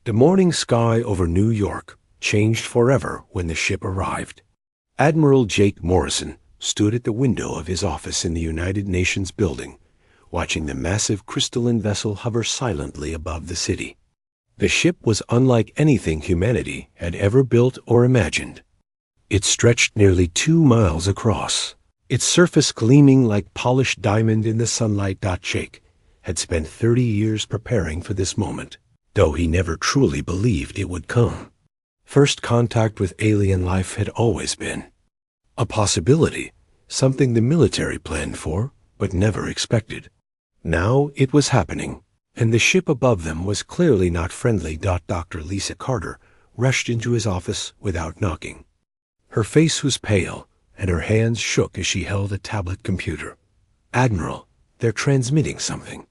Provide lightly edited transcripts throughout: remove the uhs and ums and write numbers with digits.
The morning sky over New York changed forever when the ship arrived. Admiral Jake Morrison stood at the window of his office in the United Nations building, watching the massive crystalline vessel hover silently above the city. The ship was unlike anything humanity had ever built or imagined. It stretched nearly 2 miles across. Its surface gleaming like polished diamond in the sunlight. Jake had spent 30 years preparing for this moment, though he never truly believed it would come. First contact with alien life had always been a possibility, something the military planned for, but never expected. Now it was happening, and the ship above them was clearly not friendly. Dr. Lisa Carter rushed into his office without knocking. Her face was pale, and her hands shook as she held a tablet computer. "Admiral, they're transmitting something.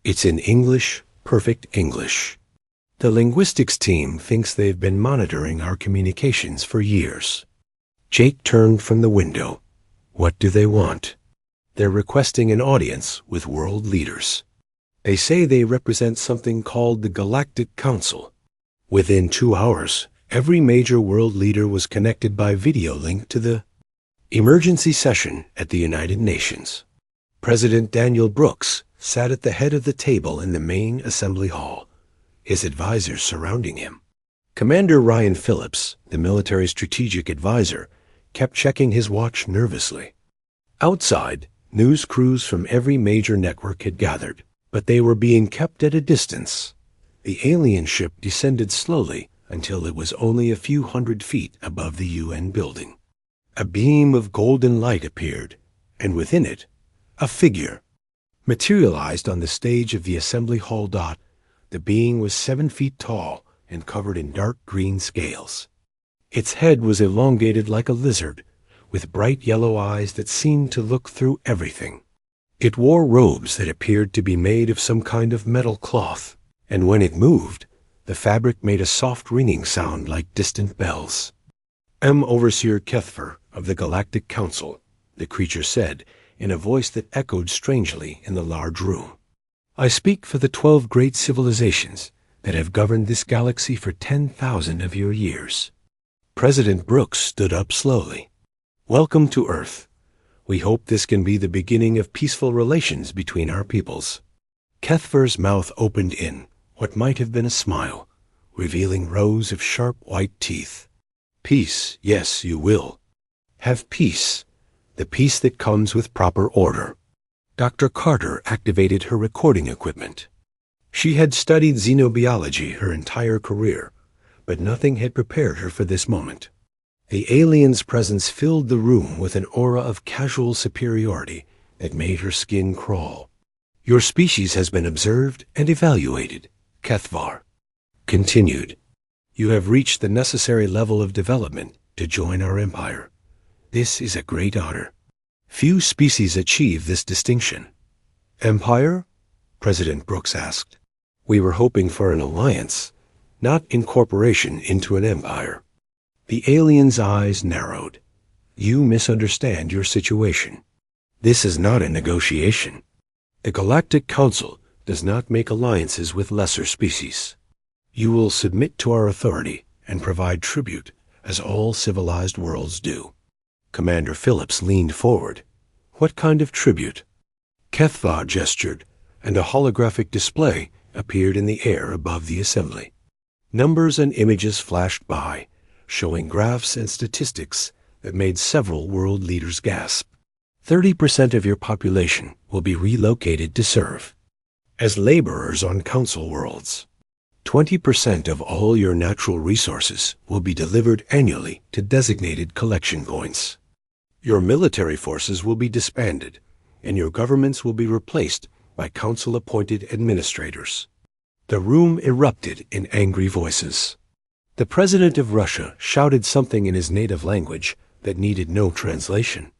It's in English, perfect English. The linguistics team thinks they've been monitoring our communications for years." Jake turned from the window. "What do they want?" "They're requesting an audience with world leaders. They say they represent something called the Galactic Council." Within 2 hours, every major world leader was connected by video link to the emergency session at the United Nations. President Daniel Brooks sat at the head of the table in the main assembly hall, his advisors surrounding him. Commander Ryan Phillips, the military strategic advisor, kept checking his watch nervously. Outside, news crews from every major network had gathered, but they were being kept at a distance. The alien ship descended slowly until it was only a few hundred feet above the UN building. A beam of golden light appeared, and within it, a figure materialized on the stage of the assembly hall. The being was 7 feet tall and covered in dark green scales. Its head was elongated like a lizard, with bright yellow eyes that seemed to look through everything. It wore robes that appeared to be made of some kind of metal cloth, and when it moved, the fabric made a soft ringing sound like distant bells. "I'm Overseer Kethfer of the Galactic Council," the creature said, in a voice that echoed strangely in the large room. "I speak for the 12 great civilizations that have governed this galaxy for 10,000 of your years." President Brooks stood up slowly. "Welcome to Earth. We hope this can be the beginning of peaceful relations between our peoples." Kethfer's mouth opened in what might have been a smile, revealing rows of sharp white teeth. "Peace, yes, you will. Have peace, the peace that comes with proper order." Dr. Carter activated her recording equipment. She had studied xenobiology her entire career, but nothing had prepared her for this moment. The alien's presence filled the room with an aura of casual superiority that made her skin crawl. "Your species has been observed and evaluated," Kethvar continued. "You have reached the necessary level of development to join our empire. This is a great honor. Few species achieve this distinction." "Empire?" President Brooks asked. "We were hoping for an alliance, not incorporation into an empire." The alien's eyes narrowed. "You misunderstand your situation. This is not a negotiation. The Galactic Council does not make alliances with lesser species. You will submit to our authority and provide tribute, as all civilized worlds do." Commander Phillips leaned forward. "What kind of tribute?" Kethvar gestured, and a holographic display appeared in the air above the assembly. Numbers and images flashed by, showing graphs and statistics that made several world leaders gasp. 30% of your population will be relocated to serve as laborers on council worlds. 20% of all your natural resources will be delivered annually to designated collection points. Your military forces will be disbanded, and your governments will be replaced by council-appointed administrators. The room erupted in angry voices. The president of Russia shouted something in his native language that needed no translation.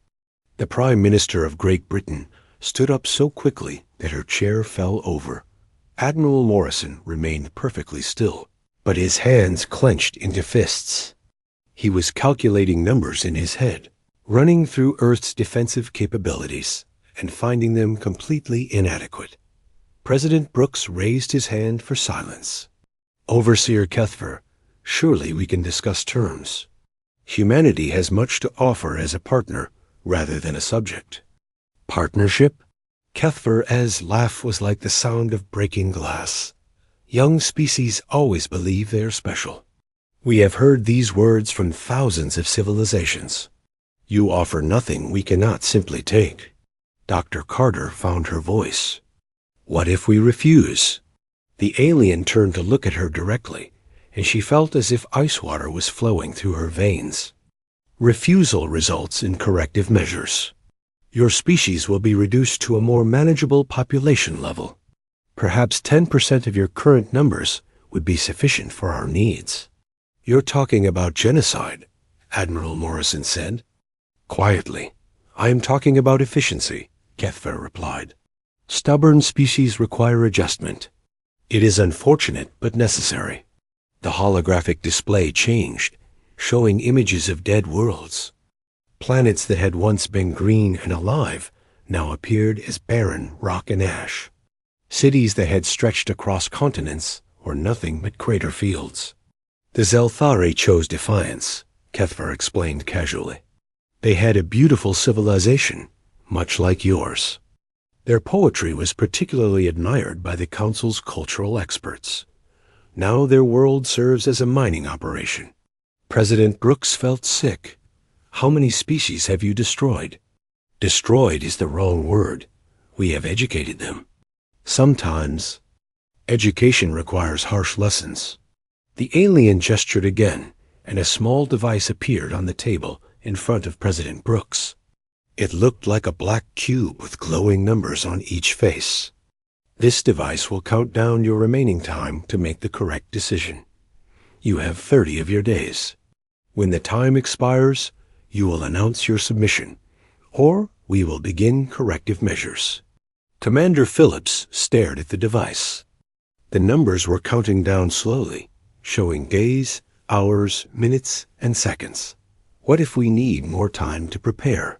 The Prime Minister of Great Britain stood up so quickly that her chair fell over. Admiral Morrison remained perfectly still, but his hands clenched into fists. He was calculating numbers in his head, running through Earth's defensive capabilities, and finding them completely inadequate. President Brooks raised his hand for silence. Overseer Kethver, surely we can discuss terms. Humanity has much to offer as a partner rather than a subject. Partnership? Kethver's laugh was like the sound of breaking glass. Young species always believe they are special. We have heard these words from thousands of civilizations. You offer nothing we cannot simply take. Dr. Carter found her voice. What if we refuse? The alien turned to look at her directly, and she felt as if ice water was flowing through her veins. Refusal results in corrective measures. Your species will be reduced to a more manageable population level. Perhaps 10% of your current numbers would be sufficient for our needs. You're talking about genocide, Admiral Morrison said. Quietly, I am talking about efficiency, Kethver replied. Stubborn species require adjustment. It is unfortunate but necessary. The holographic display changed, showing images of dead worlds. Planets that had once been green and alive now appeared as barren rock and ash. Cities that had stretched across continents were nothing but crater fields. The Zelthari chose defiance, Kethver explained casually. They had a beautiful civilization, much like yours. Their poetry was particularly admired by the Council's cultural experts. Now their world serves as a mining operation. President Brooks felt sick. How many species have you destroyed? Destroyed is the wrong word. We have educated them. Sometimes, education requires harsh lessons. The alien gestured again, and a small device appeared on the table in front of President Brooks. It looked like a black cube with glowing numbers on each face. This device will count down your remaining time to make the correct decision. You have 30 of your days. When the time expires, you will announce your submission, or we will begin corrective measures. Commander Phillips stared at the device. The numbers were counting down slowly, showing days, hours, minutes, and seconds. What if we need more time to prepare?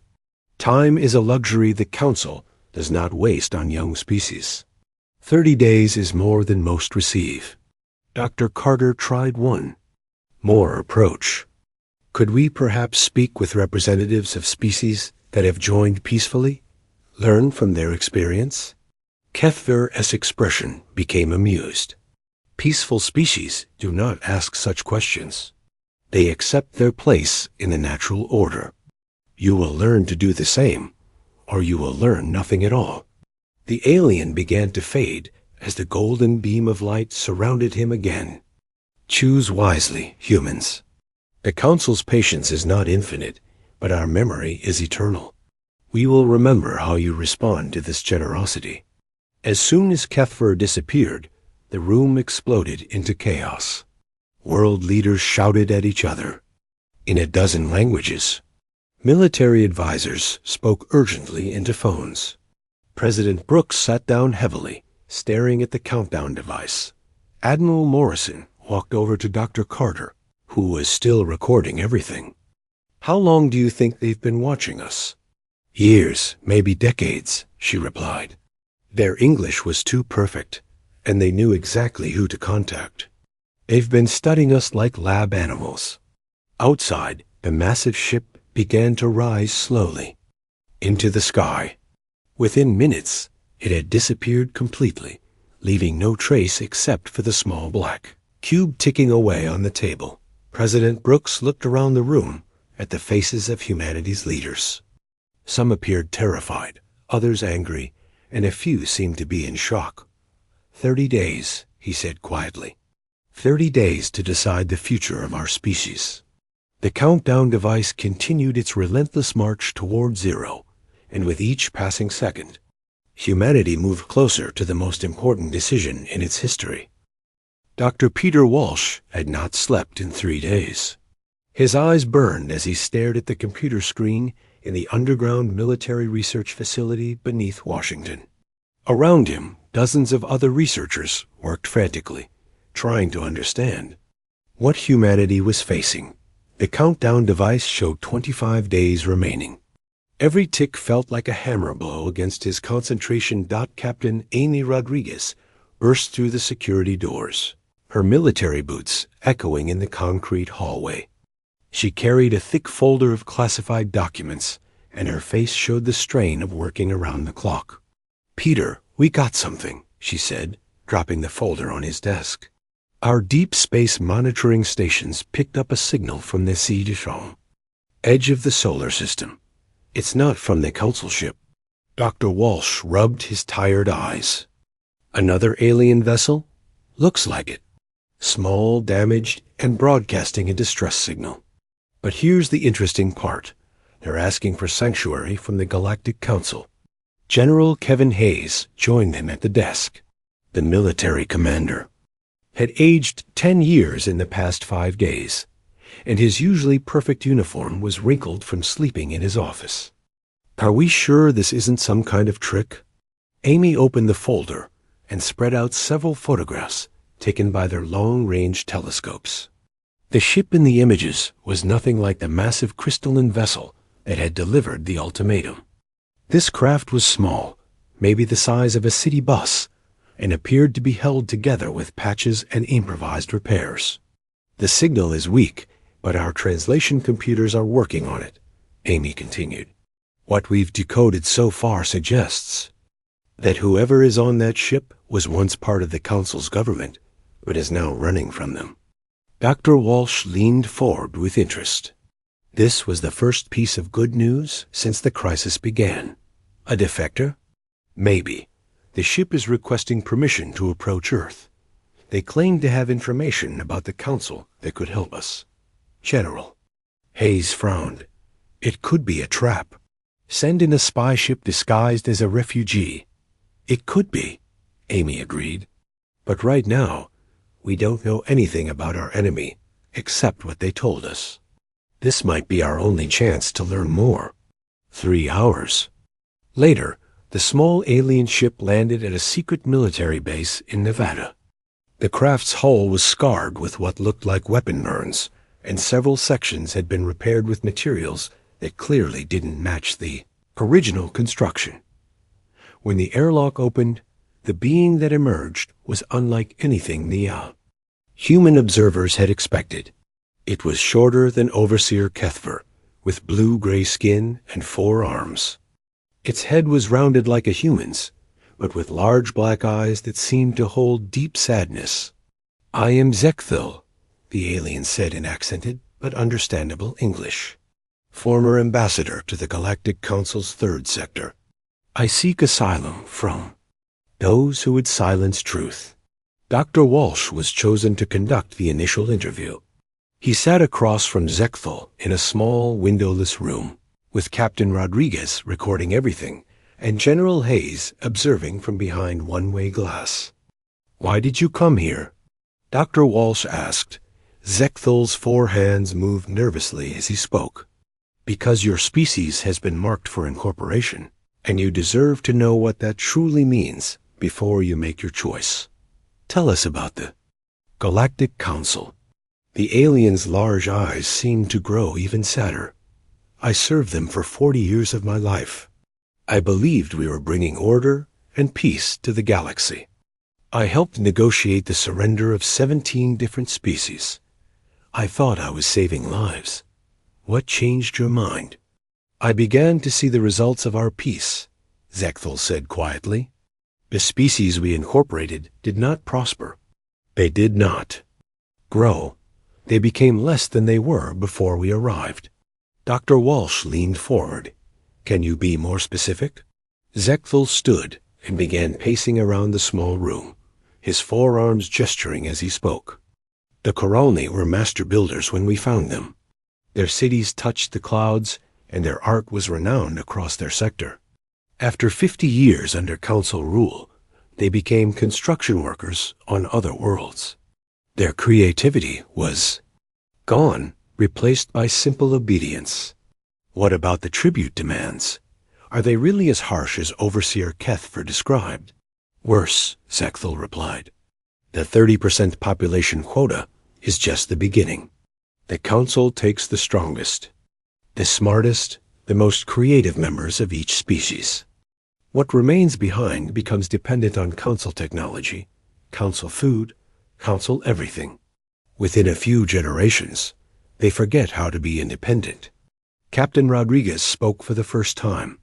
Time is a luxury the Council does not waste on young species. 30 days is more than most receive. Dr. Carter tried one more approach. Could we perhaps speak with representatives of species that have joined peacefully? Learn from their experience? Kethver's expression became amused. Peaceful species do not ask such questions. They accept their place in the natural order. You will learn to do the same, or you will learn nothing at all. The alien began to fade as the golden beam of light surrounded him again. Choose wisely, humans. The Council's patience is not infinite, but our memory is eternal. We will remember how you respond to this generosity. As soon as Kethver disappeared, the room exploded into chaos. World leaders shouted at each other. In a dozen languages, military advisors spoke urgently into phones. President Brooks sat down heavily, staring at the countdown device. Admiral Morrison walked over to Dr. Carter, who was still recording everything. How long do you think they've been watching us? Years, maybe decades, she replied. Their English was too perfect, and they knew exactly who to contact. They've been studying us like lab animals. Outside, the massive ship began to rise slowly into the sky. Within minutes, it had disappeared completely, leaving no trace except for the small black cube ticking away on the table. President Brooks looked around the room at the faces of humanity's leaders. Some appeared terrified, others angry, and a few seemed to be in shock. 30 days, he said quietly. 30 days to decide the future of our species. The countdown device continued its relentless march toward zero, and with each passing second, humanity moved closer to the most important decision in its history. Dr. Peter Walsh had not slept in 3 days. His eyes burned as he stared at the computer screen in the underground military research facility beneath Washington. Around him, dozens of other researchers worked frantically, trying to understand what humanity was facing. The countdown device showed 25 days remaining. Every tick felt like a hammer blow against his concentration. Captain Amy Rodriguez burst through the security doors. her military boots echoing in the concrete hallway. She carried a thick folder of classified documents, and her face showed the strain of working around the clock. "Peter, we got something," she said, dropping the folder on his desk. "Our deep space monitoring stations picked up a signal from the edge of the solar system. It's not from the council ship." Dr. Walsh rubbed his tired eyes. "Another alien vessel? Looks like it. Small, damaged, and broadcasting a distress signal. But here's the interesting part. They're asking for sanctuary from the Galactic Council." General Kevin Hayes joined them at the desk. The military commander had aged 10 years in the past 5 days, and his usually perfect uniform was wrinkled from sleeping in his office. "Are we sure this isn't some kind of trick?" Amy opened the folder and spread out several photographs taken by their long-range telescopes. The ship in the images was nothing like the massive crystalline vessel that had delivered the ultimatum. This craft was small, maybe the size of a city bus, and appeared to be held together with patches and improvised repairs. "The signal is weak, but our translation computers are working on it," Amy continued. "What we've decoded so far suggests that whoever is on that ship was once part of the Council's government, but is now running from them." Dr. Walsh leaned forward with interest. This was the first piece of good news since the crisis began. A defector? Maybe. The ship is requesting permission to approach Earth. They claim to have information about the Council that could help us. General. Hayes frowned. "It could be a trap. Send in a spy ship disguised as a refugee." "It could be," Amy agreed. "But right now, we don't know anything about our enemy except what they told us. This might be our only chance to learn more." 3 hours. Later, the small alien ship landed at a secret military base in Nevada. The craft's hull was scarred with what looked like weapon burns, and several sections had been repaired with materials that clearly didn't match the original construction. When the airlock opened, the being that emerged was unlike anything the human observers had expected. It was shorter than Overseer Kethver, with blue-gray skin and 4 arms. Its head was rounded like a human's, but with large black eyes that seemed to hold deep sadness. "I am Zekthil," the alien said in accented but understandable English, "former ambassador to the Galactic Council's 3rd sector. I seek asylum from those who would silence truth." Dr. Walsh was chosen to conduct the initial interview. He sat across from Zekthil in a small, windowless room, with Captain Rodriguez recording everything and General Hayes observing from behind one-way glass. "Why did you come here?" Dr. Walsh asked. Zekthil's 4 hands moved nervously as he spoke. "Because your species has been marked for incorporation, and you deserve to know what that truly means before you make your choice. Tell us about the Galactic Council." The alien's large eyes seemed to grow even sadder. "I served them for 40 years of my life. I believed we were bringing order and peace to the galaxy. I helped negotiate the surrender of 17 different species. I thought I was saving lives. What changed your mind?" "I began to see the results of our peace," Zekthil said quietly. "The species we incorporated did not prosper. They did not grow. They became less than they were before we arrived." Dr. Walsh leaned forward. "Can you be more specific?" Zekthil stood and began pacing around the small room, his forearms gesturing as he spoke. "The Koralni were master builders when we found them. Their cities touched the clouds, and their art was renowned across their sector. After 50 years under Council rule, they became construction workers on other worlds. Their creativity was gone, replaced by simple obedience." "What about the tribute demands? Are they really as harsh as Overseer Kethver described?" "Worse," Zekthil replied. "The 30% population quota is just the beginning. The Council takes the strongest, the smartest, the most creative members of each species. What remains behind becomes dependent on Council technology, Council food, counsel everything. Within a few generations, they forget how to be independent. Captain Rodriguez spoke for the first time.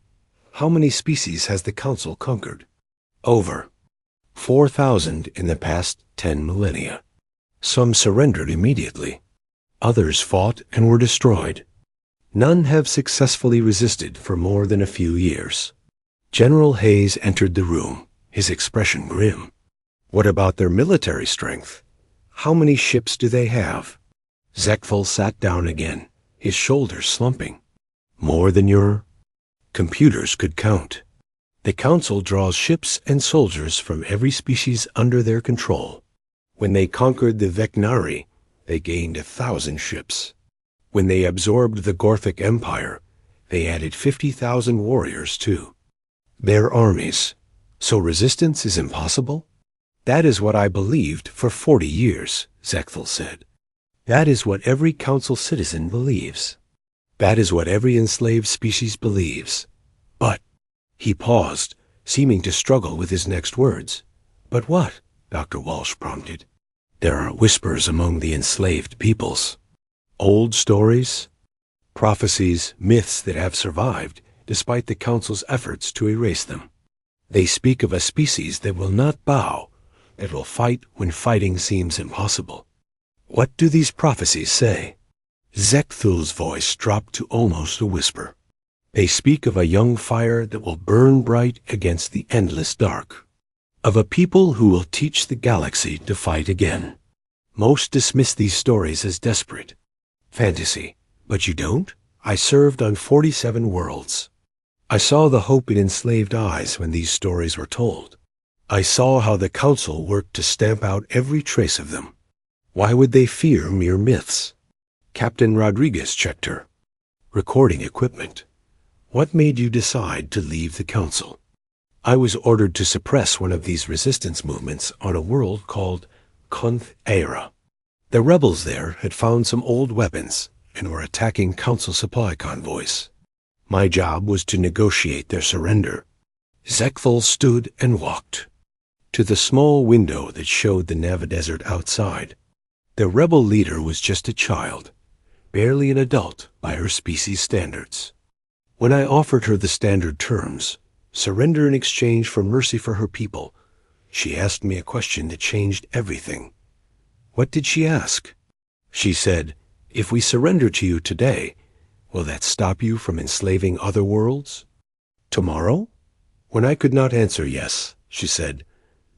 How many species has the Council conquered? Over 4,000 in the past 10 millennia. Some surrendered immediately. Others fought and were destroyed. None have successfully resisted for more than a few years. General Hayes entered the room, his expression grim. What about their military strength? How many ships do they have? Zekthal sat down again, his shoulders slumping. More than your computers could count. The Council draws ships and soldiers from every species under their control. When they conquered the Vecnari, they gained 1,000 ships. When they absorbed the Gorthic Empire, they added 50,000 warriors too. Their armies. So resistance is impossible? That is what I believed for 40 years, Zekthal said. That is what every Council citizen believes. That is what every enslaved species believes. But, he paused, seeming to struggle with his next words. But what? Dr. Walsh prompted. There are whispers among the enslaved peoples. Old stories, prophecies, myths that have survived despite the Council's efforts to erase them. They speak of a species that will not bow, that will fight when fighting seems impossible. What do these prophecies say? Zekthal's voice dropped to almost a whisper. They speak of a young fire that will burn bright against the endless dark. Of a people who will teach the galaxy to fight again. Most dismiss these stories as desperate. Fantasy. But you don't? I served on 47 worlds. I saw the hope in enslaved eyes when these stories were told. I saw how the Council worked to stamp out every trace of them. Why would they fear mere myths? Captain Rodriguez checked her. Recording equipment. What made you decide to leave the Council? I was ordered to suppress one of these resistance movements on a world called Kunth Era. The rebels there had found some old weapons and were attacking Council supply convoys. My job was to negotiate their surrender. Zekthal stood and walked to the small window that showed the Nava Desert outside. The rebel leader was just a child, barely an adult by her species standards. When I offered her the standard terms, surrender in exchange for mercy for her people, she asked me a question that changed everything. What did she ask? She said, if we surrender to you today, will that stop you from enslaving other worlds? Tomorrow? When I could not answer yes, she said,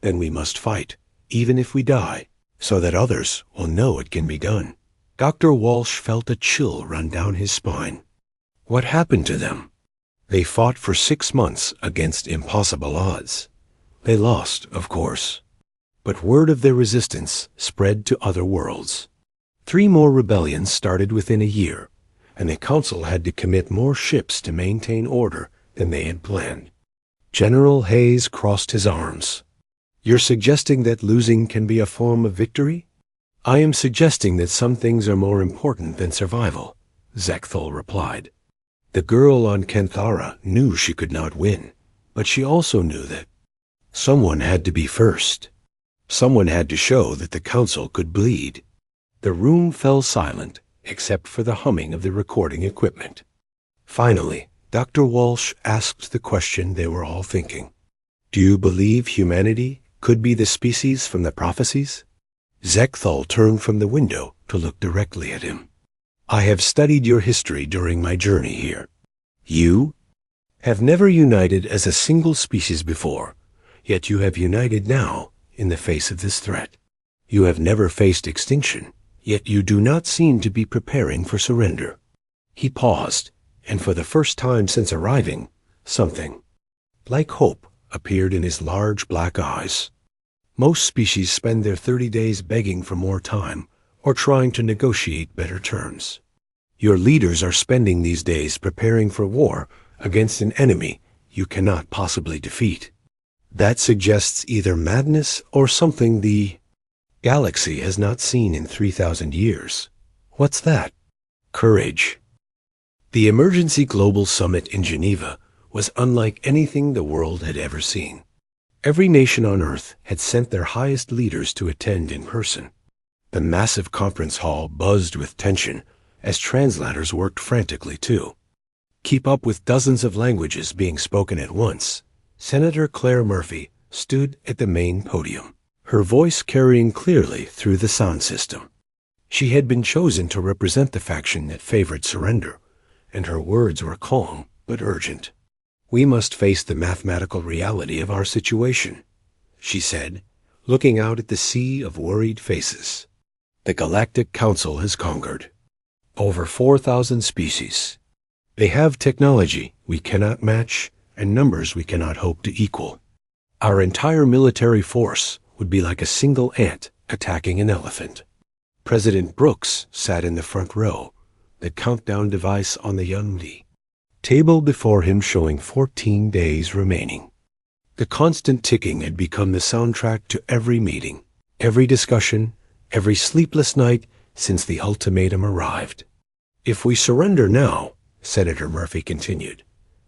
then we must fight, even if we die, so that others will know it can be done. Dr. Walsh felt a chill run down his spine. What happened to them? They fought for 6 months against impossible odds. They lost, of course. But word of their resistance spread to other worlds. 3 more rebellions started within a year, and the Council had to commit more ships to maintain order than they had planned. General Hayes crossed his arms. You're suggesting that losing can be a form of victory? I am suggesting that some things are more important than survival, Zekthal replied. The girl on Kenthara knew she could not win, but she also knew that someone had to be first. Someone had to show that the Council could bleed. The room fell silent, except for the humming of the recording equipment. Finally, Dr. Walsh asked the question they were all thinking. Do you believe humanity could be the species from the prophecies? Zekthal turned from the window to look directly at him. I have studied your history during my journey here. You have never united as a single species before, yet you have united now in the face of this threat. You have never faced extinction, yet you do not seem to be preparing for surrender. He paused, and for the first time since arriving, something like hope appeared in his large black eyes. Most species spend their 30 days begging for more time or trying to negotiate better terms. Your leaders are spending these days preparing for war against an enemy you cannot possibly defeat. That suggests either madness or something the galaxy has not seen in 3,000 years. What's that? Courage. The Emergency Global Summit in Geneva was unlike anything the world had ever seen. Every nation on Earth had sent their highest leaders to attend in person. The massive conference hall buzzed with tension as translators worked frantically too. Keep up with dozens of languages being spoken at once, Senator Claire Murphy stood at the main podium, her voice carrying clearly through the sound system. She had been chosen to represent the faction that favored surrender, and her words were calm but urgent. "We must face the mathematical reality of our situation," she said, looking out at the sea of worried faces. "The Galactic Council has conquered. Over 4,000 species. They have technology we cannot match and numbers we cannot hope to equal. Our entire military force would be like a single ant attacking an elephant." President Brooks sat in the front row, the countdown device on the Yungdi, table before him showing 14 days remaining. The constant ticking had become the soundtrack to every meeting, every discussion, every sleepless night since the ultimatum arrived. "If we surrender now," Senator Murphy continued,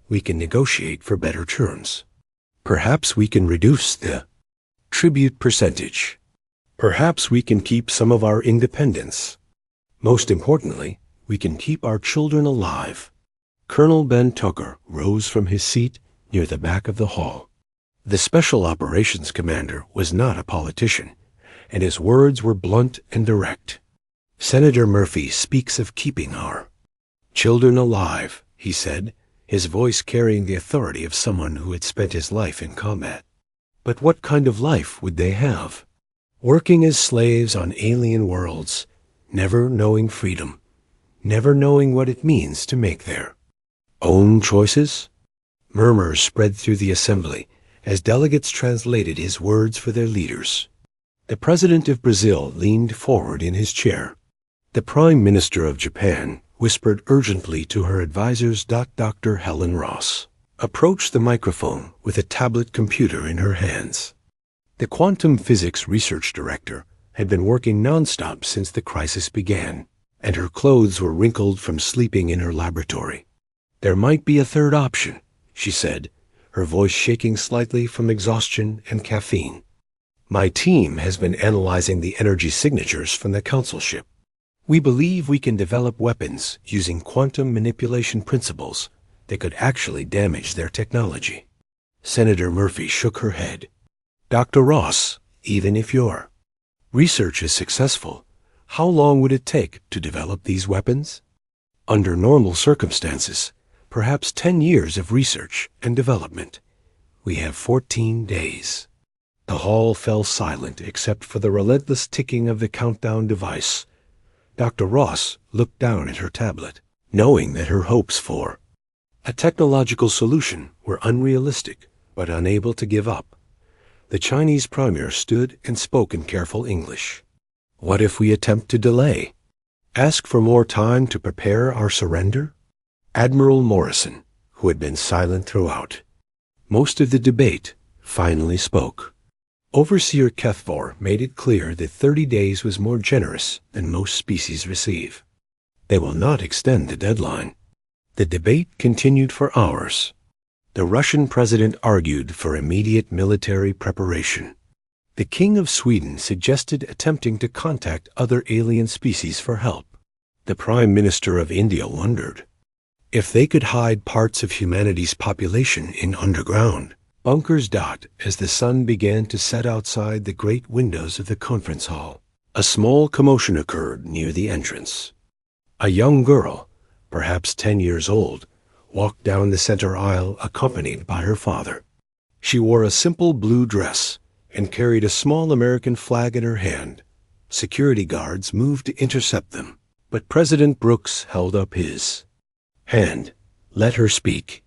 "we can negotiate for better terms. Perhaps we can reduce the tribute percentage. Perhaps we can keep some of our independence. Most importantly, we can keep our children alive." Colonel Ben Tucker rose from his seat near the back of the hall. The Special Operations Commander was not a politician, and his words were blunt and direct. "Senator Murphy speaks of keeping our children alive," he said, his voice carrying the authority of someone who had spent his life in combat. "But what kind of life would they have? Working as slaves on alien worlds, never knowing freedom, never knowing what it means to make their own choices?" Murmurs spread through the assembly as delegates translated his words for their leaders. The president of Brazil leaned forward in his chair. The Prime Minister of Japan whispered urgently to her advisors. Dr. Helen Ross approached the microphone with a tablet computer in her hands. The quantum physics research director had been working nonstop since the crisis began, and her clothes were wrinkled from sleeping in her laboratory. "There might be a third option," she said, her voice shaking slightly from exhaustion and caffeine. "My team has been analyzing the energy signatures from the council ship. We believe we can develop weapons using quantum manipulation principles that could actually damage their technology." Senator Murphy shook her head. "Dr. Ross, even if your research is successful, how long would it take to develop these weapons? Under normal circumstances, perhaps 10 years of research and development. We have 14 days. The hall fell silent except for the relentless ticking of the countdown device. Dr. Ross looked down at her tablet, knowing that her hopes for a technological solution were unrealistic, but unable to give up. The Chinese premier stood and spoke in careful English. "What if we attempt to delay? Ask for more time to prepare our surrender?" Admiral Morrison, who had been silent throughout most of the debate, finally spoke. Overseer Kethvor made it clear that 30 days was more generous than most species receive. They will not extend the deadline. The debate continued for hours. The Russian president argued for immediate military preparation. The King of Sweden suggested attempting to contact other alien species for help. The Prime Minister of India wondered if they could hide parts of humanity's population in underground bunkers. As the sun began to set outside the great windows of the conference hall, a small commotion occurred near the entrance. A young girl, perhaps 10 years old, walked down the center aisle accompanied by her father. She wore a simple blue dress and carried a small American flag in her hand. Security guards moved to intercept them, but President Brooks held up his hand. "Let her speak."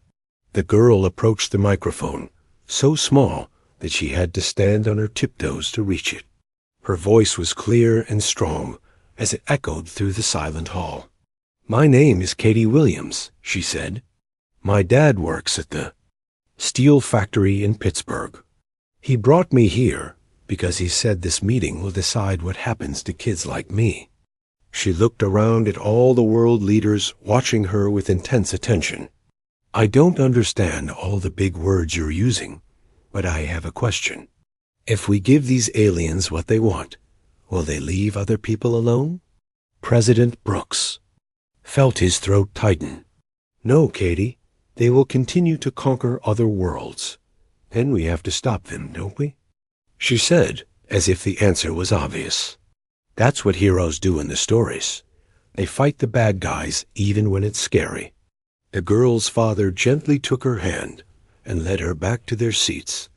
The girl approached the microphone, so small that she had to stand on her tiptoes to reach it. Her voice was clear and strong as it echoed through the silent hall. "My name is Katie Williams," she said. "My dad works at the steel factory in Pittsburgh. He brought me here because he said this meeting will decide what happens to kids like me." She looked around at all the world leaders watching her with intense attention. "I don't understand all the big words you're using, But I have a question. If we give these aliens what they want, will they leave other people alone? President Brooks felt his throat tighten. No, Katie. They will continue to conquer other worlds. Then we have to stop them, don't we? She said, as if the answer was obvious. That's what heroes do in the stories. They fight the bad guys even when it's scary. The girl's father gently took her hand and led her back to their seats,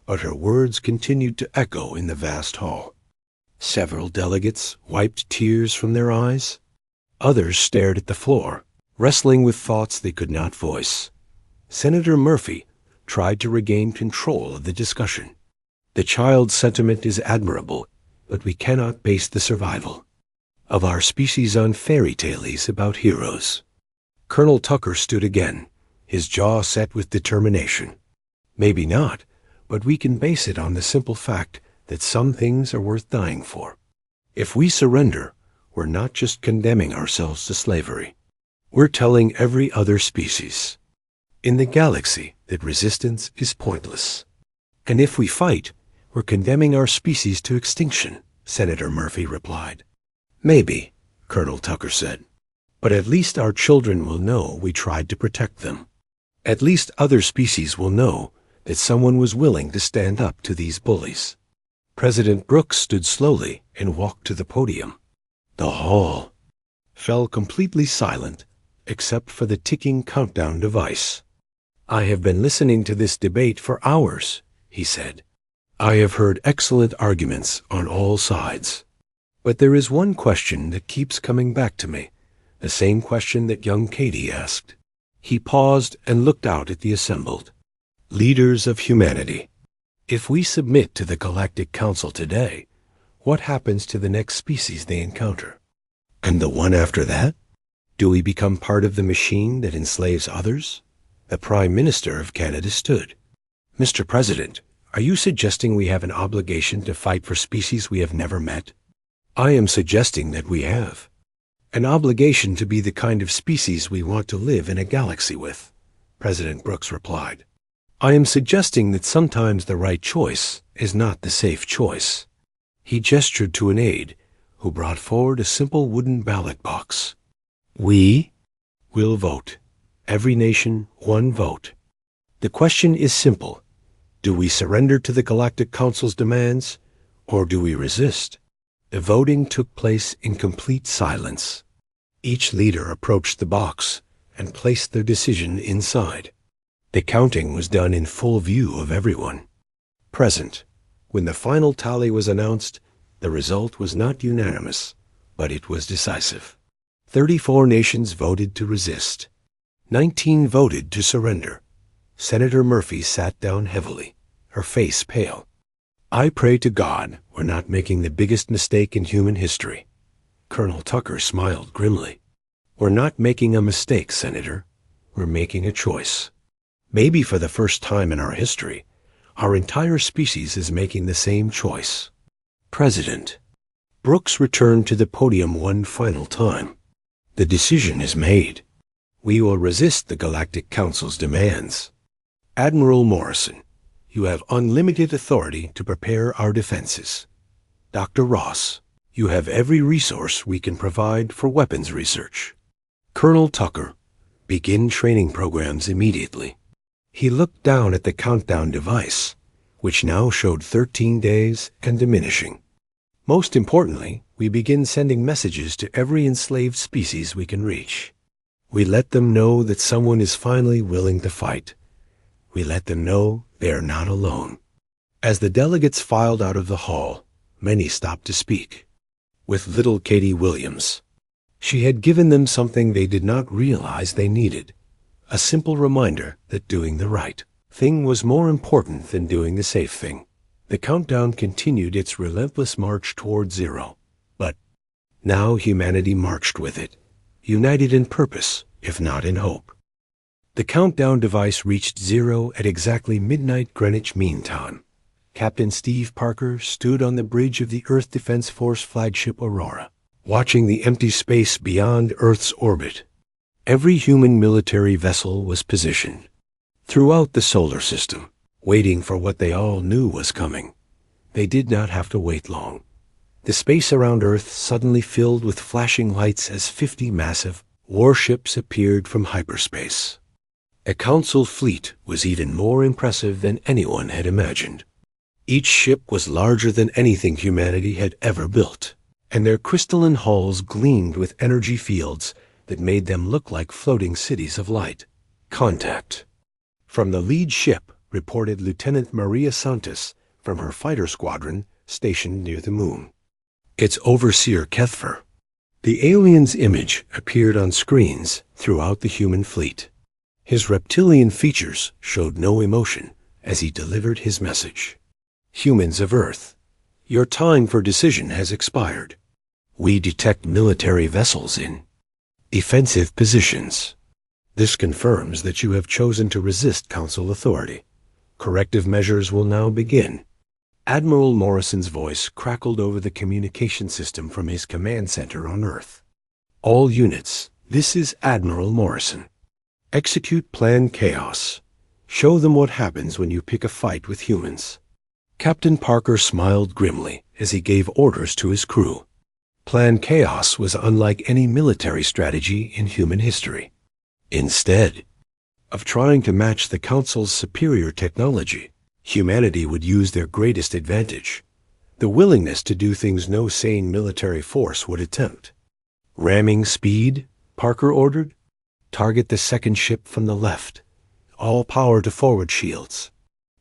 but her words continued to echo in the vast hall. Several delegates wiped tears from their eyes. Others stared at the floor, wrestling with thoughts they could not voice. Senator Murphy tried to regain control of the discussion. The child's sentiment is admirable, but we cannot base the survival of our species on fairy tales about heroes. Colonel Tucker stood again, his jaw set with determination. Maybe not, but we can base it on the simple fact that some things are worth dying for. If we surrender, we're not just condemning ourselves to slavery. We're telling every other species in the galaxy that resistance is pointless. And if we fight, we're condemning our species to extinction, Senator Murphy replied. Maybe, Colonel Tucker said. But at least our children will know we tried to protect them. At least other species will know that someone was willing to stand up to these bullies. President Brooks stood slowly and walked to the podium. The hall fell completely silent, except for the ticking countdown device. I have been listening to this debate for hours, he said. I have heard excellent arguments on all sides. But there is one question that keeps coming back to me, the same question that young Katie asked. He paused and looked out at the assembled leaders of humanity. If we submit to the Galactic Council today, what happens to the next species they encounter? And the one after that? Do we become part of the machine that enslaves others? The Prime Minister of Canada stood. Mr. President, are you suggesting we have an obligation to fight for species we have never met? I am suggesting that we have an obligation to be the kind of species we want to live in a galaxy with, President Brooks replied. I am suggesting that sometimes the right choice is not the safe choice. He gestured to an aide who brought forward a simple wooden ballot box. We will vote. Every nation, one vote. The question is simple. Do we surrender to the Galactic Council's demands, or do we resist? The voting took place in complete silence. Each leader approached the box and placed their decision inside. The counting was done in full view of everyone present. When the final tally was announced, the result was not unanimous, but it was decisive. 34 nations voted to resist. 19 voted to surrender. Senator Murphy sat down heavily, her face pale. I pray to God we're not making the biggest mistake in human history. Colonel Tucker smiled grimly. We're not making a mistake, Senator. We're making a choice. Maybe for the first time in our history, our entire species is making the same choice. President Brooks returned to the podium one final time. The decision is made. We will resist the Galactic Council's demands. Admiral Morrison, you have unlimited authority to prepare our defenses. Dr. Ross, you have every resource we can provide for weapons research. Colonel Tucker, begin training programs immediately. He looked down at the countdown device, which now showed 13 days and diminishing. Most importantly, we begin sending messages to every enslaved species we can reach. We let them know that someone is finally willing to fight. We let them know they are not alone. As the delegates filed out of the hall, many stopped to speak. With little Katie Williams, she had given them something they did not realize they needed, a simple reminder that doing the right thing was more important than doing the safe thing. The countdown continued its relentless march toward zero, but now humanity marched with it, united in purpose, if not in hope. The countdown device reached zero at exactly midnight Greenwich Mean Time. Captain Steve Parker stood on the bridge of the Earth Defense Force flagship Aurora, watching the empty space beyond Earth's orbit. Every human military vessel was positioned throughout the solar system, waiting for what they all knew was coming. They did not have to wait long. The space around Earth suddenly filled with flashing lights as 50 massive warships appeared from hyperspace. A council fleet was even more impressive than anyone had imagined. Each ship was larger than anything humanity had ever built, and their crystalline hulls gleamed with energy fields that made them look like floating cities of light. Contact. From the lead ship reported Lieutenant Maria Santos from her fighter squadron stationed near the moon. Its overseer Kethver. The alien's image appeared on screens throughout the human fleet. His reptilian features showed no emotion as he delivered his message. Humans of Earth, your time for decision has expired. We detect military vessels in defensive positions. This confirms that you have chosen to resist Council authority. Corrective measures will now begin. Admiral Morrison's voice crackled over the communication system from his command center on Earth. All units, this is Admiral Morrison. Execute Plan Chaos. Show them what happens when you pick a fight with humans. Captain Parker smiled grimly as he gave orders to his crew. Plan Chaos was unlike any military strategy in human history. Instead of trying to match the Council's superior technology, humanity would use their greatest advantage, the willingness to do things no sane military force would attempt. Ramming speed, Parker ordered. Target the second ship from the left. All power to forward shields.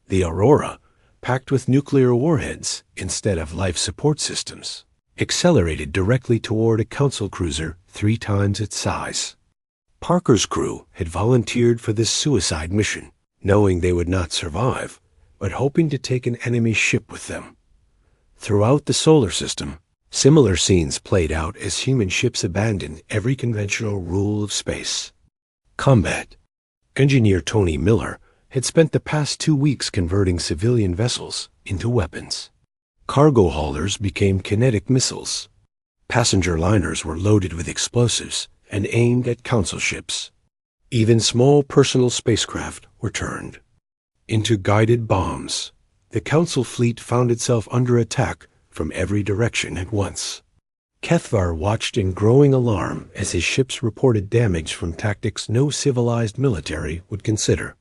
The Aurora, packed with nuclear warheads instead of life support systems, accelerated directly toward a Council cruiser 3 times its size. Parker's crew had volunteered for this suicide mission, knowing they would not survive, but hoping to take an enemy ship with them. Throughout the solar system, similar scenes played out as human ships abandoned every conventional rule of space. Combat. Engineer Tony Miller had spent the past 2 weeks converting civilian vessels into weapons. Cargo haulers became kinetic missiles. Passenger liners were loaded with explosives and aimed at Council ships. Even small personal spacecraft were turned into guided bombs. The Council fleet found itself under attack from every direction at once. Kethvar watched in growing alarm as his ships reported damage from tactics no civilized military would consider.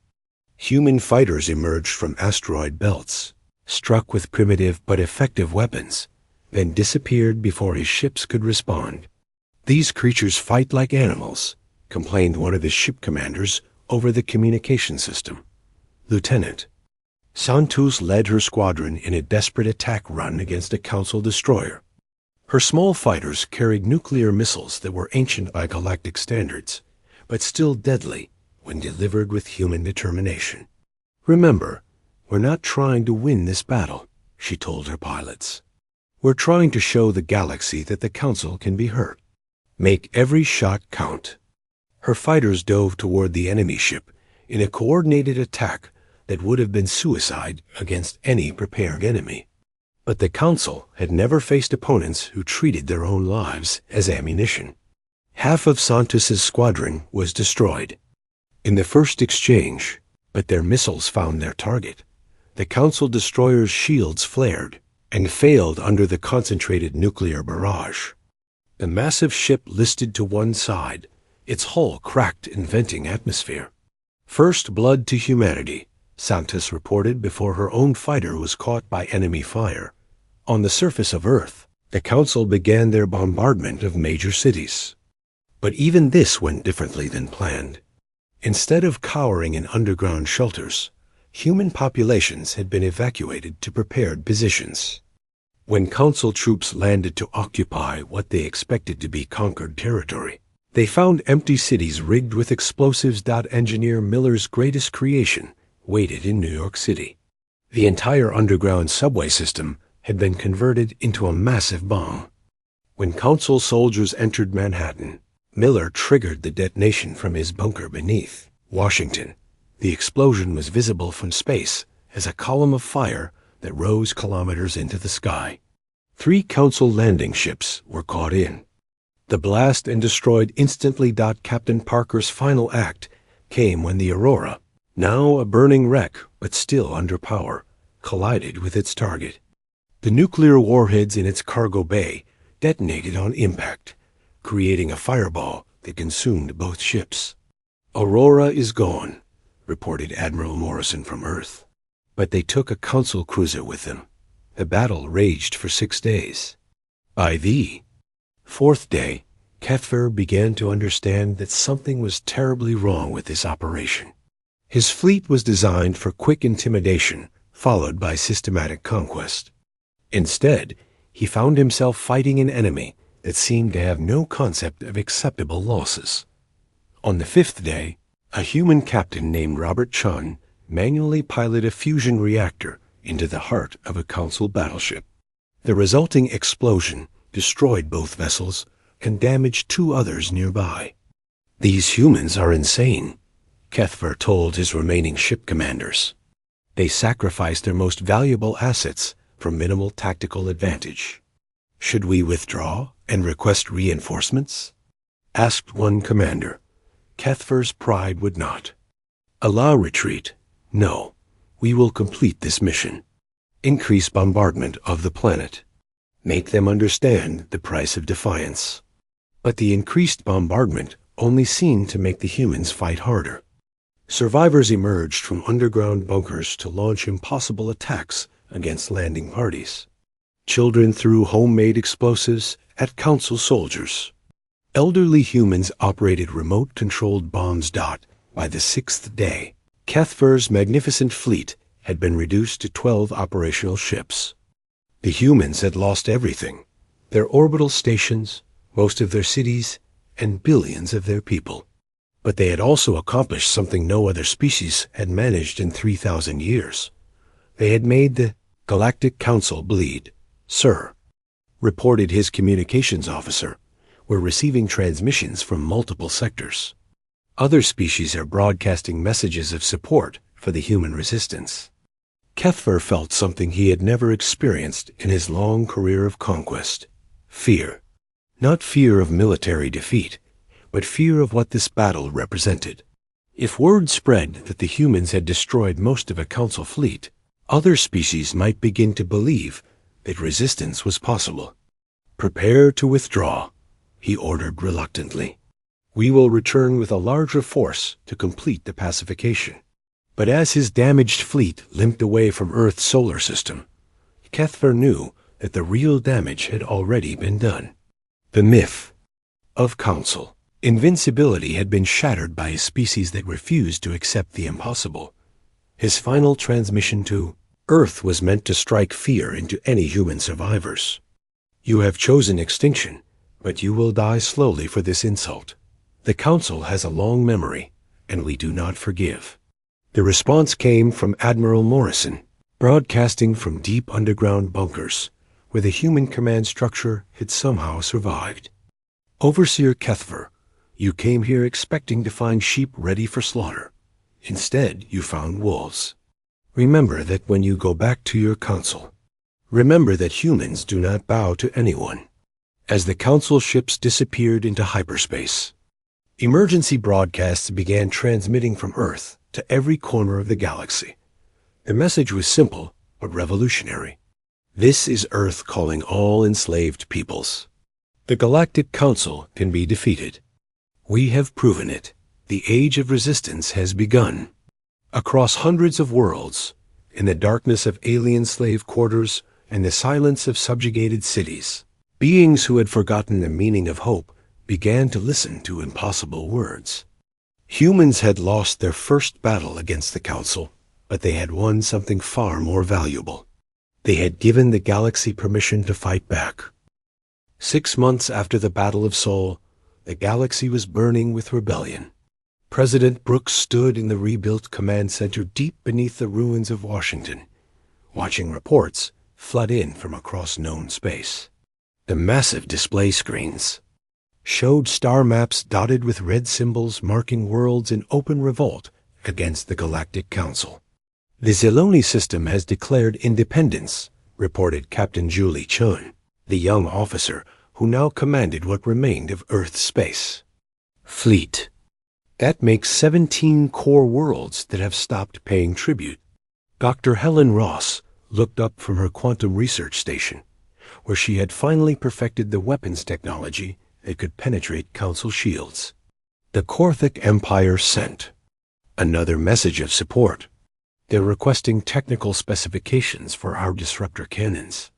Human fighters emerged from asteroid belts, struck with primitive but effective weapons, then disappeared before his ships could respond. These creatures fight like animals, complained one of the ship commanders over the communication system. Lieutenant Santos led her squadron in a desperate attack run against a Council destroyer. Her small fighters carried nuclear missiles that were ancient by galactic standards, but still deadly when delivered with human determination. Remember, we're not trying to win this battle, she told her pilots. We're trying to show the galaxy that the Council can be hurt. Make every shot count. Her fighters dove toward the enemy ship in a coordinated attack that would have been suicide against any prepared enemy. But the Council had never faced opponents who treated their own lives as ammunition. Half of Santos's squadron was destroyed in the first exchange, but their missiles found their target. The Council destroyer's shields flared and failed under the concentrated nuclear barrage. The massive ship listed to one side, its hull cracked in venting atmosphere. First blood to humanity, Santos reported before her own fighter was caught by enemy fire. On the surface of Earth, the Council began their bombardment of major cities. But even this went differently than planned. Instead of cowering in underground shelters, human populations had been evacuated to prepared positions. When Council troops landed to occupy what they expected to be conquered territory, they found empty cities rigged with explosives. Engineer Miller's greatest creation waited in New York City. The entire underground subway system had been converted into a massive bomb. When Council soldiers entered Manhattan, Miller triggered the detonation from his bunker beneath Washington. The explosion was visible from space as a column of fire that rose kilometers into the sky. 3 Council landing ships were caught in. The blast and destroyed instantly. Captain Parker's final act came when the Aurora, now a burning wreck, but still under power, collided with its target. The nuclear warheads in its cargo bay detonated on impact, creating a fireball that consumed both ships. "Aurora is gone," reported Admiral Morrison from Earth. But they took a Council cruiser with them. The battle raged for 6 days. By the fourth day, Kethver began to understand that something was terribly wrong with this operation. His fleet was designed for quick intimidation, followed by systematic conquest. Instead, he found himself fighting an enemy that seemed to have no concept of acceptable losses. On the 5th day, a human captain named Robert Chun manually piloted a fusion reactor into the heart of a Council battleship. The resulting explosion destroyed both vessels and damaged 2 others nearby. "These humans are insane," Kethver told his remaining ship commanders. "They sacrificed their most valuable assets for minimal tactical advantage." "Should we withdraw and request reinforcements?" asked one commander. Kethver's pride would not. "Allow retreat? No. We will complete this mission. Increase bombardment of the planet. Make them understand the price of defiance." But the increased bombardment only seemed to make the humans fight harder. Survivors emerged from underground bunkers to launch impossible attacks against landing parties. Children threw homemade explosives at Council soldiers. Elderly humans operated remote-controlled bombs. By the 6th day, Kethver's magnificent fleet had been reduced to 12 operational ships. The humans had lost everything: their orbital stations, most of their cities, and billions of their people. But they had also accomplished something no other species had managed in 3,000 years. They had made the Galactic Council bleed. "Sir," reported his communications officer, "we're receiving transmissions from multiple sectors. Other species are broadcasting messages of support for the human resistance." Kethver felt something he had never experienced in his long career of conquest: fear. Not fear of military defeat, but fear of what this battle represented. If word spread that the humans had destroyed most of a Council fleet, other species might begin to believe that resistance was possible. "Prepare to withdraw," he ordered reluctantly. "We will return with a larger force to complete the pacification." But as his damaged fleet limped away from Earth's solar system, Kethver knew that the real damage had already been done. The myth of Council invincibility had been shattered by a species that refused to accept the impossible. His final transmission to Earth was meant to strike fear into any human survivors. "You have chosen extinction, but you will die slowly for this insult. The Council has a long memory, and we do not forgive." The response came from Admiral Morrison, broadcasting from deep underground bunkers, where the human command structure had somehow survived. "Overseer Kethver, you came here expecting to find sheep ready for slaughter. Instead, you found wolves. Remember that when you go back to your Council. Remember that humans do not bow to anyone." As the Council ships disappeared into hyperspace, emergency broadcasts began transmitting from Earth to every corner of the galaxy. The message was simple but revolutionary. This is Earth calling all enslaved peoples. The Galactic Council can be defeated. We have proven it. The age of resistance has begun. Across hundreds of worlds, in the darkness of alien slave quarters and the silence of subjugated cities, beings who had forgotten the meaning of hope began to listen to impossible words. Humans had lost their first battle against the Council, but they had won something far more valuable. They had given the galaxy permission to fight back. 6 months after the Battle of Sol, the galaxy was burning with rebellion. President Brooks stood in the rebuilt command center deep beneath the ruins of Washington, watching reports flood in from across known space. The massive display screens showed star maps dotted with red symbols marking worlds in open revolt against the Galactic Council. "The Ziloni system has declared independence," reported Captain Julie Chun, the young officer who now commanded what remained of Earth's space fleet. That makes 17 core worlds that have stopped paying tribute. Dr. Helen Ross looked up from her quantum research station, where she had finally perfected the weapons technology that could penetrate Council shields. The Korthic Empire sent another message of support. They're requesting technical specifications for our disruptor cannons.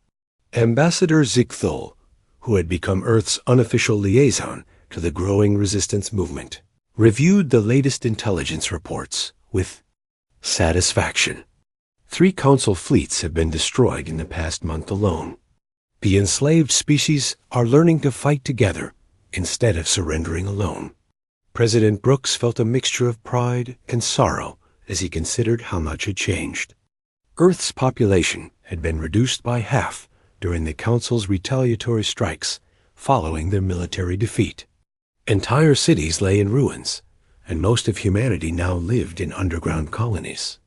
Ambassador Zigthul, who had become Earth's unofficial liaison to the growing resistance movement, reviewed the latest intelligence reports with satisfaction. 3 Council fleets have been destroyed in the past month alone. The enslaved species are learning to fight together instead of surrendering alone. President Brooks felt a mixture of pride and sorrow as he considered how much had changed. Earth's population had been reduced by half during the Council's retaliatory strikes following their military defeat. Entire cities lay in ruins, and most of humanity now lived in underground colonies.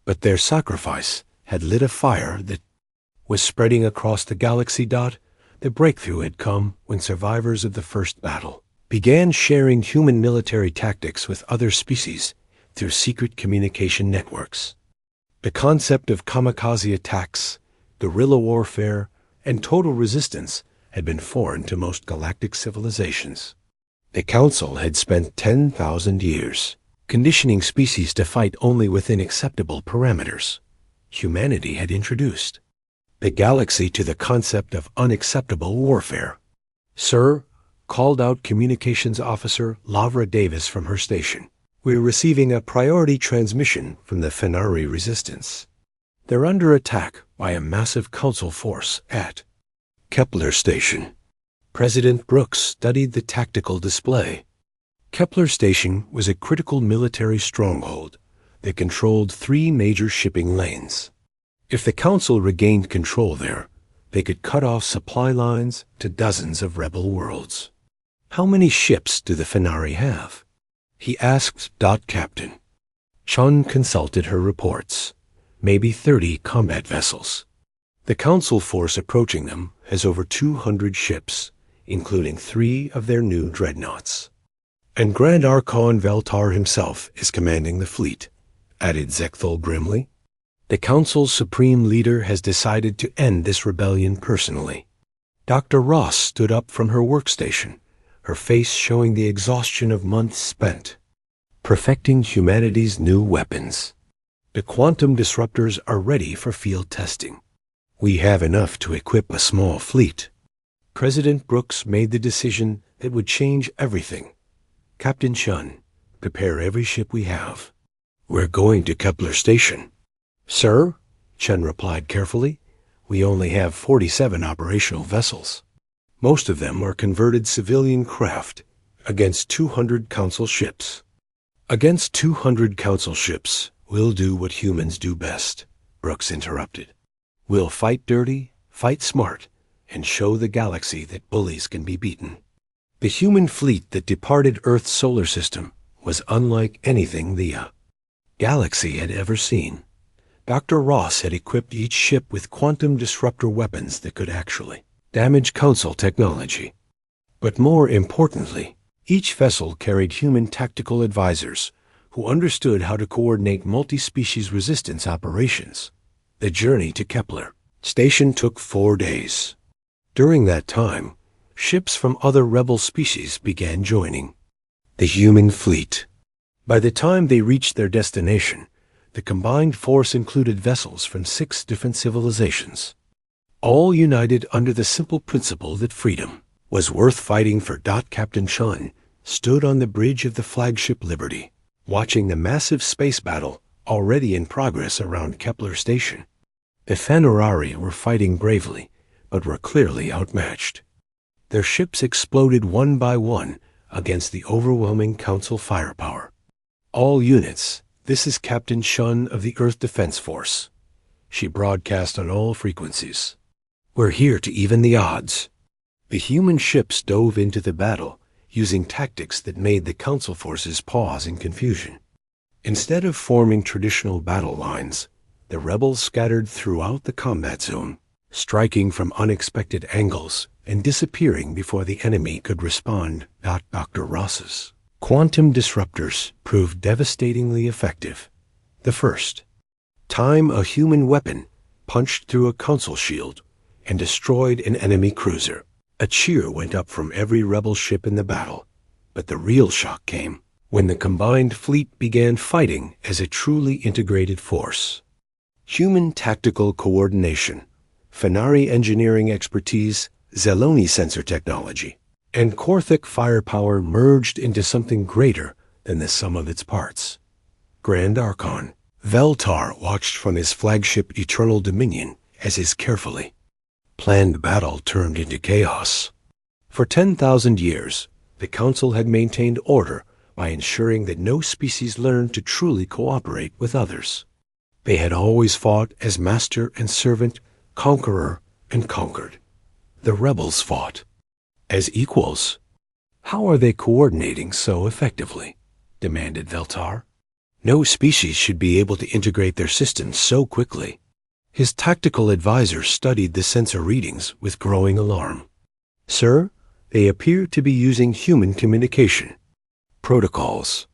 But their sacrifice had lit a fire that was spreading across the galaxy. The breakthrough had come when survivors of the first battle began sharing human military tactics with other species through secret communication networks. The concept of kamikaze attacks, guerrilla warfare, and total resistance had been foreign to most galactic civilizations. The Council had spent 10,000 years conditioning species to fight only within acceptable parameters. Humanity had introduced the galaxy to the concept of unacceptable warfare. "Sir," called out Communications Officer Lavra Davis from her station, "we're receiving a priority transmission from the Fenari Resistance. They're under attack by a massive Council force at Kepler Station." President Brooks studied the tactical display. Kepler Station was a critical military stronghold that controlled 3 major shipping lanes. If the Council regained control there, they could cut off supply lines to dozens of rebel worlds. "How many ships do the Fenari have?" he asked Captain. Chun consulted her reports. "Maybe 30 combat vessels. The Council force approaching them has over 200 ships, including 3 of their new dreadnoughts. And Grand Archon Veltar himself is commanding the fleet," added Zechthul grimly. "The Council's supreme leader has decided to end this rebellion personally." Dr. Ross stood up from her workstation, her face showing the exhaustion of months spent perfecting humanity's new weapons. "The quantum disruptors are ready for field testing. We have enough to equip a small fleet." President Brooks made the decision that would change everything. "Captain Chun, prepare every ship we have. We're going to Kepler Station." "Sir," Chun replied carefully, "we only have 47 operational vessels. Most of them are converted civilian craft against 200 Council ships." "Against 200 Council ships, we'll do what humans do best," Brooks interrupted. "We'll fight dirty, fight smart, and show the galaxy that bullies can be beaten." The human fleet that departed Earth's solar system was unlike anything the galaxy had ever seen. Dr. Ross had equipped each ship with quantum disruptor weapons that could actually damage Council technology. But more importantly, each vessel carried human tactical advisors who understood how to coordinate multi-species resistance operations. The journey to Kepler Station took 4 days. During that time, ships from other rebel species began joining the human fleet. By the time they reached their destination, the combined force included vessels from 6 different civilizations, all united under the simple principle that freedom was worth fighting for. Captain Chun stood on the bridge of the flagship Liberty, watching the massive space battle already in progress around Kepler Station. The Fenari were fighting bravely, but were clearly outmatched. Their ships exploded one by one against the overwhelming Council firepower. "All units, this is Captain Chun of the Earth Defense Force." She broadcast on all frequencies. "We're here to even the odds." The human ships dove into the battle, using tactics that made the Council forces pause in confusion. Instead of forming traditional battle lines, the rebels scattered throughout the combat zone, striking from unexpected angles and disappearing before the enemy could respond. Dr. Ross's quantum disruptors proved devastatingly effective. The first Time, a human weapon, punched through a council shield and destroyed an enemy cruiser. A cheer went up from every rebel ship in the battle, but the real shock came when the combined fleet began fighting as a truly integrated force. Human tactical coordination, Fenari engineering expertise, Zeloni sensor technology, and Korthic firepower merged into something greater than the sum of its parts. Grand Archon Veltar watched from his flagship Eternal Dominion as his carefully planned battle turned into chaos. For 10,000 years, the Council had maintained order by ensuring that no species learned to truly cooperate with others. They had always fought as master and servant, conqueror and conquered. The rebels fought as equals. How are they coordinating so effectively? Demanded Veltar. No species should be able to integrate their systems so quickly. His tactical advisor studied the sensor readings with growing alarm. Sir, they appear to be using human communication protocols.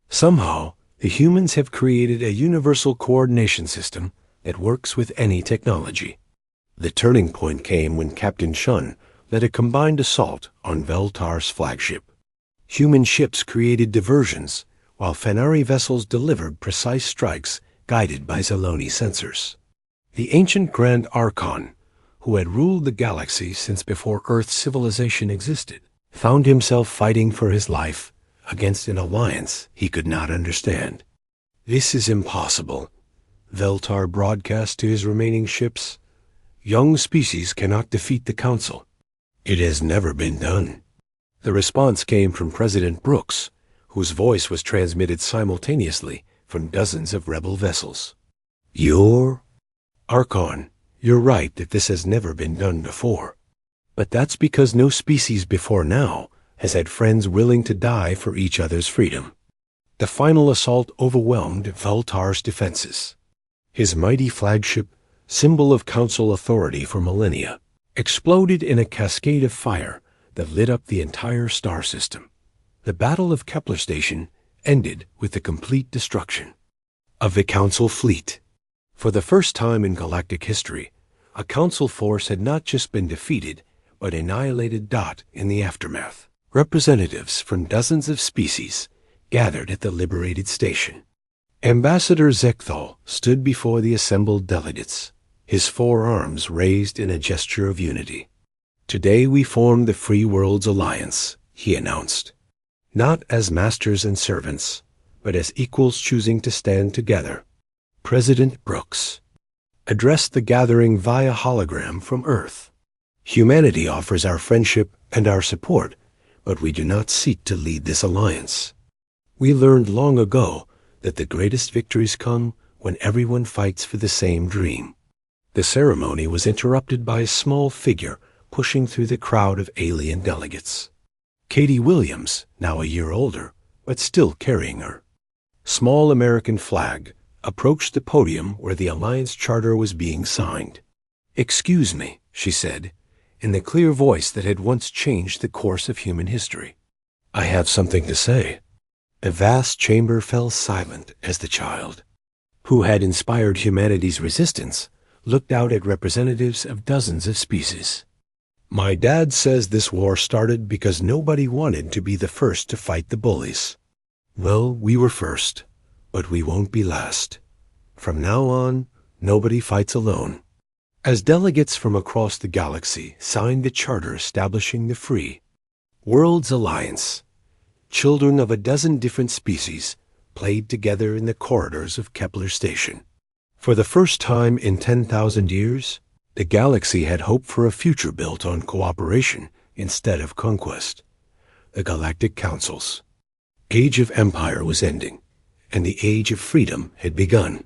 Somehow, the humans have created a universal coordination system that works with any technology. The turning point came when Captain Shun led a combined assault on Veltar's flagship. Human ships created diversions, while Fenari vessels delivered precise strikes guided by Zeloni sensors. The ancient Grand Archon, who had ruled the galaxy since before Earth's civilization existed, found himself fighting for his life against an alliance he could not understand. This is impossible, Veltar broadcast to his remaining ships. Young species cannot defeat the Council. It has never been done. The response came from President Brooks, whose voice was transmitted simultaneously from dozens of rebel vessels. Archon, you're right that this has never been done before. But that's because no species before now has had friends willing to die for each other's freedom. The final assault overwhelmed Veltar's defenses. His mighty flagship, symbol of Council authority for millennia, exploded in a cascade of fire that lit up the entire star system. The Battle of Kepler Station ended with the complete destruction of the Council fleet. For the first time in galactic history, a Council force had not just been defeated, but annihilated. In the aftermath, representatives from dozens of species gathered at the liberated station. Ambassador Zekthal stood before the assembled delegates, his four arms raised in a gesture of unity. Today we form the Free Worlds Alliance, he announced. Not as masters and servants, but as equals choosing to stand together. President Brooks addressed the gathering via hologram from Earth. Humanity offers our friendship and our support, but we do not seek to lead this alliance. We learned long ago that the greatest victories come when everyone fights for the same dream. The ceremony was interrupted by a small figure pushing through the crowd of alien delegates. Katie Williams, now a year older, but still carrying her small American flag, approached the podium where the Alliance Charter was being signed. "Excuse me," she said, in the clear voice that had once changed the course of human history. "I have something to say." The vast chamber fell silent as the child, who had inspired humanity's resistance, looked out at representatives of dozens of species. "My dad says this war started because nobody wanted to be the first to fight the bullies. Well, we were first, but we won't be last. From now on, nobody fights alone." As delegates from across the galaxy signed the charter establishing the Free Worlds Alliance, children of a dozen different species played together in the corridors of Kepler Station. For the first time in 10,000 years, the galaxy had hoped for a future built on cooperation instead of conquest. The Galactic Council's Age of Empire was ending, and the Age of Freedom had begun.